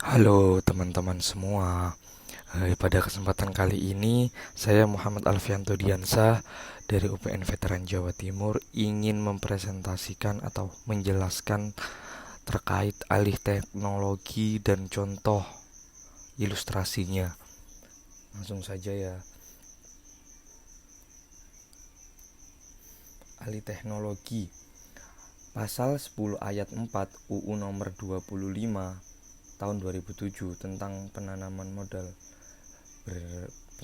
Halo teman-teman semua. Pada kesempatan kali ini saya Muhammad Alfianto Diansah dari UPN Veteran Jawa Timur ingin mempresentasikan atau menjelaskan terkait alih teknologi dan contoh ilustrasinya. Langsung saja ya. Alih teknologi. Pasal 10 ayat 4 UU nomor 25 tahun 2007 tentang penanaman modal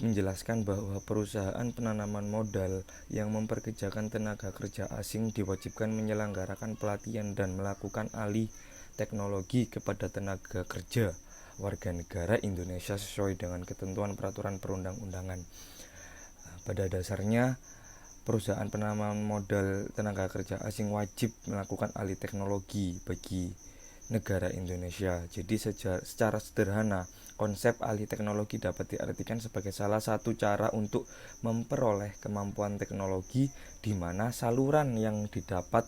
menjelaskan bahwa perusahaan penanaman modal yang memperkerjakan tenaga kerja asing diwajibkan menyelenggarakan pelatihan dan melakukan alih teknologi kepada tenaga kerja warga negara Indonesia sesuai dengan ketentuan peraturan perundang-undangan. Pada dasarnya, perusahaan penanaman modal tenaga kerja asing wajib melakukan alih teknologi bagi negara Indonesia. Jadi secara sederhana, konsep alih teknologi dapat diartikan sebagai salah satu cara untuk memperoleh kemampuan teknologi di mana saluran yang didapat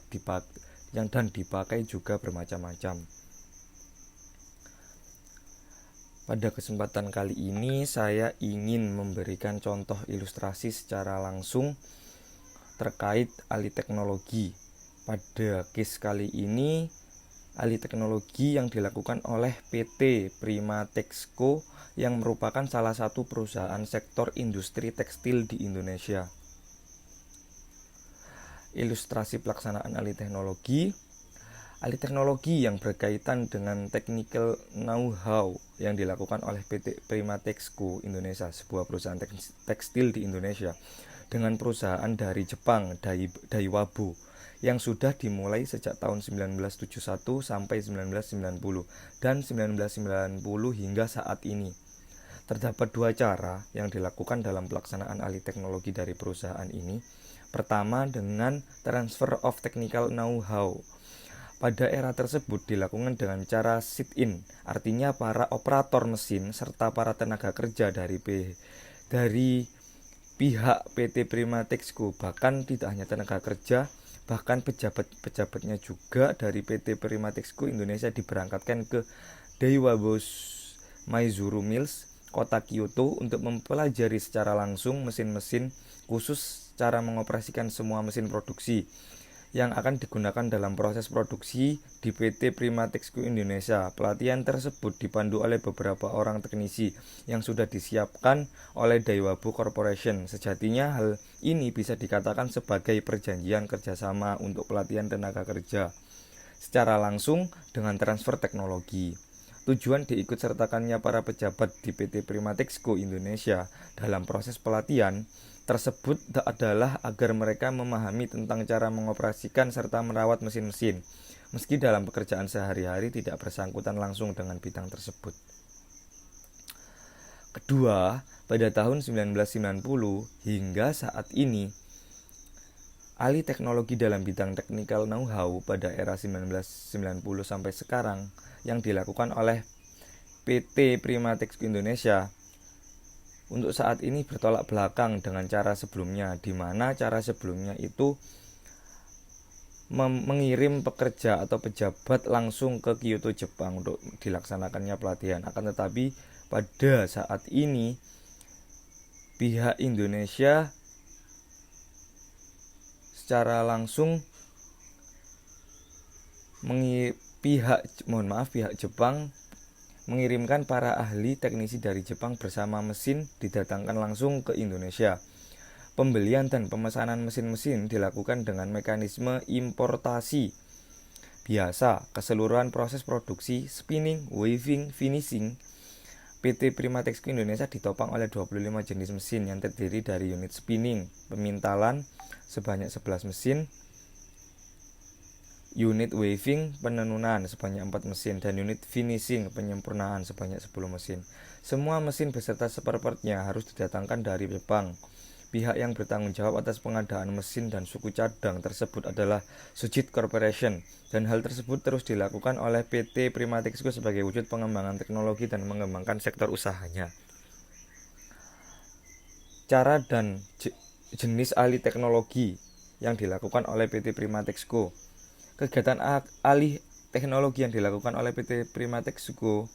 dan dipakai juga bermacam-macam. Pada kesempatan kali ini saya ingin memberikan contoh ilustrasi secara langsung terkait alih teknologi. Pada case kali ini alih teknologi yang dilakukan oleh PT Prima Texco yang merupakan salah satu perusahaan sektor industri tekstil di Indonesia. Ilustrasi pelaksanaan alih teknologi. Alih teknologi yang berkaitan dengan technical know-how yang dilakukan oleh PT Prima Texco Indonesia, sebuah perusahaan tekstil di Indonesia, dengan perusahaan dari Jepang, Daiwabu, yang sudah dimulai sejak tahun 1971 sampai 1990 dan 1990 hingga saat ini. Terdapat dua cara yang dilakukan dalam pelaksanaan alih teknologi dari perusahaan ini. Pertama, dengan transfer of technical know-how. Pada era tersebut dilakukan dengan cara sit-in, artinya para operator mesin serta para tenaga kerja dari pihak PT Prima Texco, bahkan tidak hanya tenaga kerja, bahkan pejabat-pejabatnya juga dari PT Prima Texco Indonesia diberangkatkan ke Daiwabu Maizuru Mills, kota Kyoto untuk mempelajari secara langsung mesin-mesin khusus cara mengoperasikan semua mesin produksi yang akan digunakan dalam proses produksi di PT Prima Texco Indonesia. Pelatihan tersebut dipandu oleh beberapa orang teknisi yang sudah disiapkan oleh Daiwabu Corporation. Sejatinya hal ini bisa dikatakan sebagai perjanjian kerjasama untuk pelatihan tenaga kerja secara langsung dengan transfer teknologi. Tujuan diikut sertakannya para pejabat di PT Prima Texco Indonesia dalam proses pelatihan tersebut adalah agar mereka memahami tentang cara mengoperasikan serta merawat mesin-mesin, meski dalam pekerjaan sehari-hari tidak bersangkutan langsung dengan bidang tersebut. Kedua, pada tahun 1990 hingga saat ini, alih teknologi dalam bidang technical know-how pada era 1990 sampai sekarang yang dilakukan oleh PT Prima Texco Indonesia untuk saat ini bertolak belakang dengan cara sebelumnya, di mana cara sebelumnya itu mengirim pekerja atau pejabat langsung ke Kyoto, Jepang untuk dilaksanakannya pelatihan. Akan tetapi pada saat ini pihak Indonesia secara langsung pihak Jepang mengirimkan para ahli teknisi dari Jepang bersama mesin didatangkan langsung ke Indonesia. Pembelian dan pemesanan mesin-mesin dilakukan dengan mekanisme importasi biasa. Keseluruhan proses produksi, spinning, weaving, finishing PT Prima Texco Indonesia ditopang oleh 25 jenis mesin yang terdiri dari unit spinning, pemintalan sebanyak 11 mesin, unit weaving penenunan sebanyak 4 mesin, dan unit finishing penyempurnaan sebanyak 10 mesin. Semua mesin beserta spare-partnya harus didatangkan dari Jepang. Pihak yang bertanggung jawab atas pengadaan mesin dan suku cadang tersebut adalah Sujit Corporation, dan hal tersebut terus dilakukan oleh PT Prima Texco sebagai wujud pengembangan teknologi dan mengembangkan sektor usahanya. Cara dan jenis alih teknologi yang dilakukan oleh PT Prima Texco. Kegiatan alih teknologi yang dilakukan oleh PT Prima Texco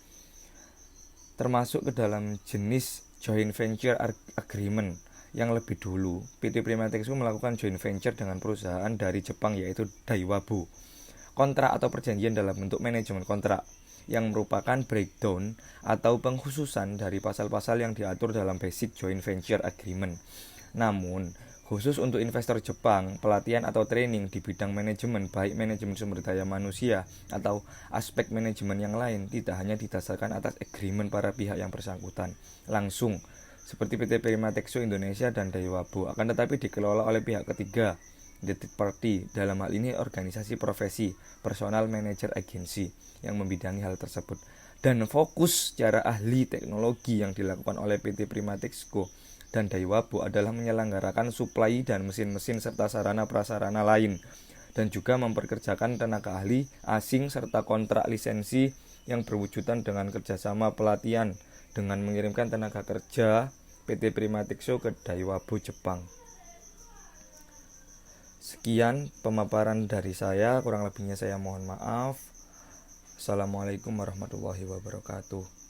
termasuk ke dalam jenis joint venture agreement yang lebih dulu. PT Prima Texco melakukan joint venture dengan perusahaan dari Jepang yaitu Daiwabu. Kontrak atau perjanjian dalam bentuk manajemen kontrak yang merupakan breakdown atau pengkhususan dari pasal-pasal yang diatur dalam basic joint venture agreement. Namun, khusus untuk investor Jepang, pelatihan atau training di bidang manajemen, baik manajemen sumber daya manusia atau aspek manajemen yang lain, tidak hanya didasarkan atas agreement para pihak yang bersangkutan langsung, seperti PT Prima Texco Indonesia dan Daiwabu, akan tetapi dikelola oleh pihak ketiga, the third party, dalam hal ini organisasi profesi, personal manager agency, yang membidangi hal tersebut. Dan fokus secara ahli teknologi yang dilakukan oleh PT Prima Texco dan Daiwabu adalah menyelenggarakan suplai dan mesin-mesin serta sarana prasarana lain, dan juga memperkerjakan tenaga ahli asing serta kontrak lisensi yang berwujudan dengan kerjasama pelatihan dengan mengirimkan tenaga kerja PT Prima Texco ke Daiwabu Jepang. Sekian pemaparan dari saya, kurang lebihnya saya mohon maaf. Assalamualaikum warahmatullahi wabarakatuh.